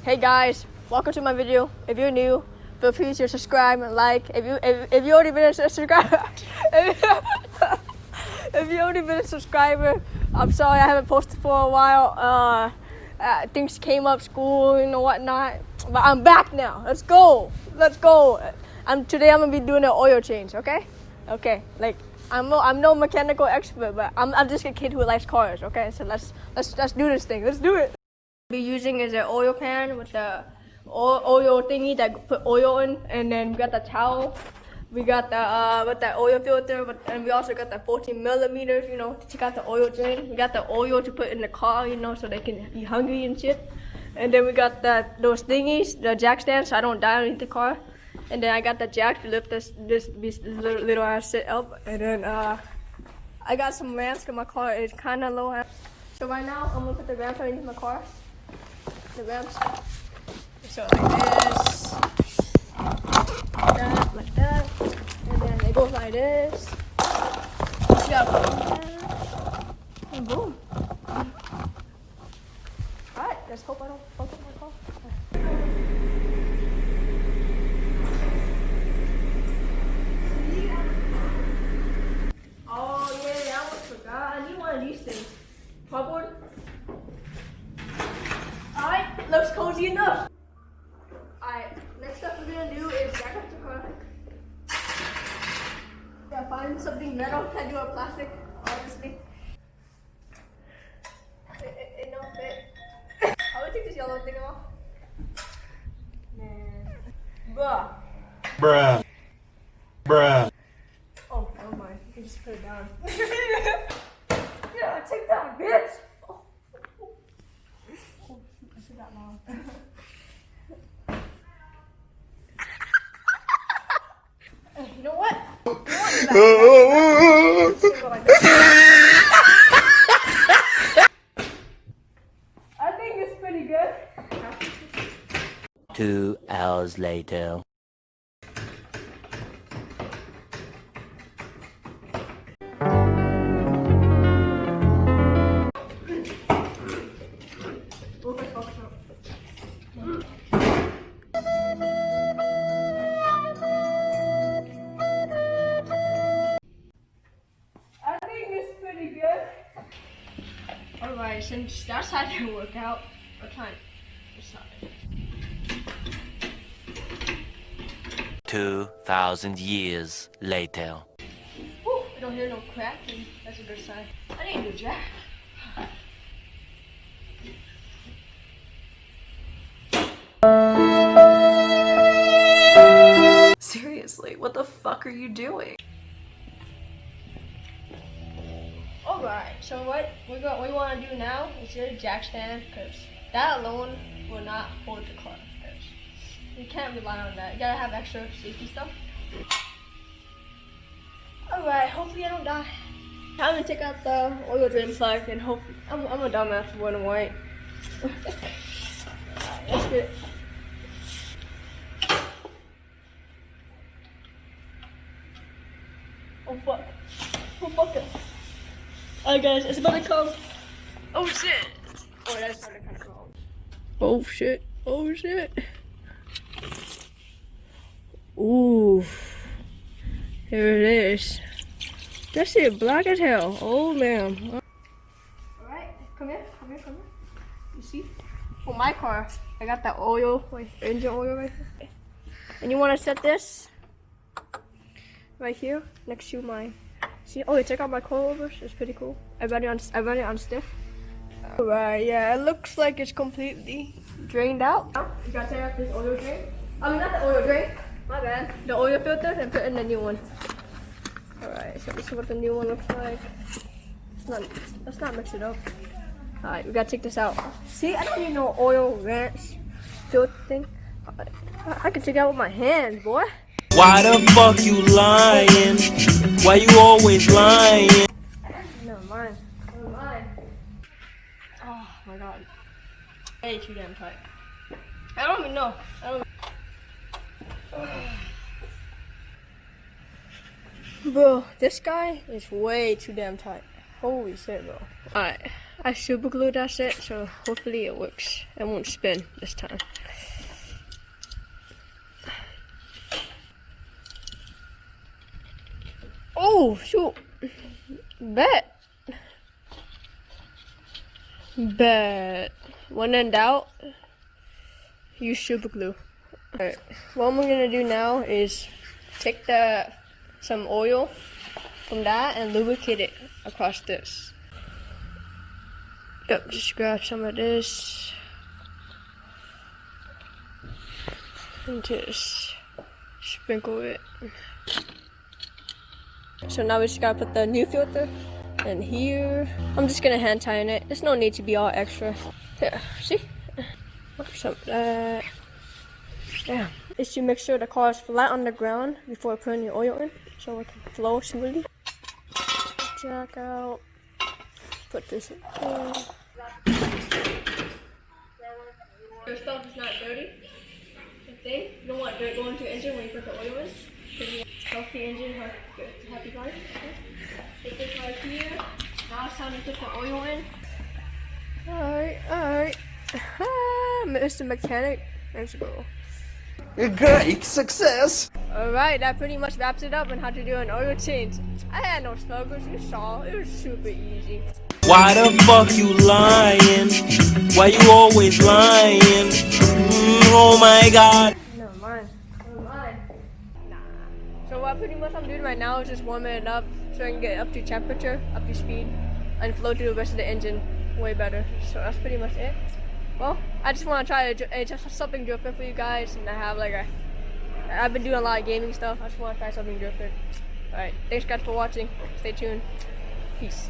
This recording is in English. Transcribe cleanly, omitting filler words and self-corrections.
Hey guys, welcome to my video. If you're new, feel free to subscribe and like. If you already been a subscriber, if you already been a subscriber, I'm sorry I haven't posted for a while. Things came up, school, whatnot. But I'm back now. Let's go. Today I'm gonna be doing an oil change. Okay. Like I'm no mechanical expert, but I'm just a kid who likes cars. Okay. So let's do this thing. Let's do it. Be using is an oil pan with the oil thingy that put oil in, and then we got the towel. We got the with the oil filter, and we also got the 14 millimeters, to check out the oil drain. We got the oil to put in the car, so they can be hungry and shit. And then we got those thingies, the jack stands, so I don't die underneath the car. And then I got the jack to lift this little ass shit up. And then I got some ramps because my car is kind of low. So right now I'm gonna put the ramps underneath my car. The ramps. So like this, like that, and then it goes like this. You gotta put it down, and boom. Alright, let's hope I don't fuck up my car. Oh yeah, I almost forgot. I need one of these things. Cardboard. Alright, looks cozy enough. Alright, next up we're gonna do is jack up the car. Yeah, find something metal. Can't do a plastic, obviously. It don't fit. I would take this yellow thing off. Man. Bruh. Oh, never mind. You can just put it down. Yeah, take that, bitch! Oh, I said that loud. You know what? I think it's pretty good. 2 hours later. Alright, since that's how it work out, we're trying this side. 2,000 years later. Whew, I don't hear no cracking. That's a good sign. I need a new jack. Seriously, what the fuck are you doing? Alright, so what we want to do now is get a jack stand, because that alone will not hold the car. Because you can't rely on that. You gotta have extra safety stuff. Alright, hopefully I don't die. Time to take out the oil drain plug, and hopefully I'm a dumbass for wearing white. Alright, let's get it. Oh fuck. Oh fuck it. Alright guys, it's about to come. Oh shit. Oh, that's starting to kind of cold. Oh shit. Oh shit. Ooh. Here it is. That shit black as hell. Oh man. Alright, come here. You see? For my car, I got the oil, like engine oil right here. And you want to set this right here next to my. See, oh, check out my coilovers. It's pretty cool. I run it on stiff. Alright, yeah, it looks like it's completely drained out. Now, you gotta take out this oil drain. I mean, not the oil drain. My bad. The oil filter and put in the new one. Alright, so this is what the new one looks like. Let's not mix it up. Alright, we gotta take this out. See, I don't need no oil ranch filter thing. I can take it out with my hands, boy. Why the fuck you lying? Why you always lying? Never mind. Oh my god. Way too damn tight. I don't even know. Bro, this guy is way too damn tight. Holy shit, bro. Alright. I super glued that shit, so hopefully it works. It won't spin this time. Oh shoot! Bet. When in doubt, use super glue. Alright, what we're gonna do now is take some oil from that and lubricate it across this. Yep, just grab some of this and just sprinkle it. So now we just gotta put the new filter in here. I'm just gonna hand tighten it. There's no need to be all extra. Here, see? Some of that. Yeah. Is to make sure the car is flat on the ground before putting the oil in, so it can flow smoothly. Jack out. Put this in here. Your stuff is not dirty. You don't want dirt going to your engine when you put the oil in. Because you want healthy engine, happy car. Put this right here. Now it's time to put the oil in. Alright. Mr. Mechanic, let's go. Great success! Alright, that pretty much wraps it up on how to do an oil change. I had no struggles, you saw, it was super easy. Why the fuck you lying? Why you always lying? Oh my god. Never mind. Nah. So what pretty much I'm doing right now is just warming it up so I can get up to temperature, up to speed, and flow through the rest of the engine way better. So that's pretty much it. Well, I just want to try just something different for you guys, and I have I've been doing a lot of gaming stuff. I just want to try something different. Alright, thanks guys for watching. Stay tuned. Peace.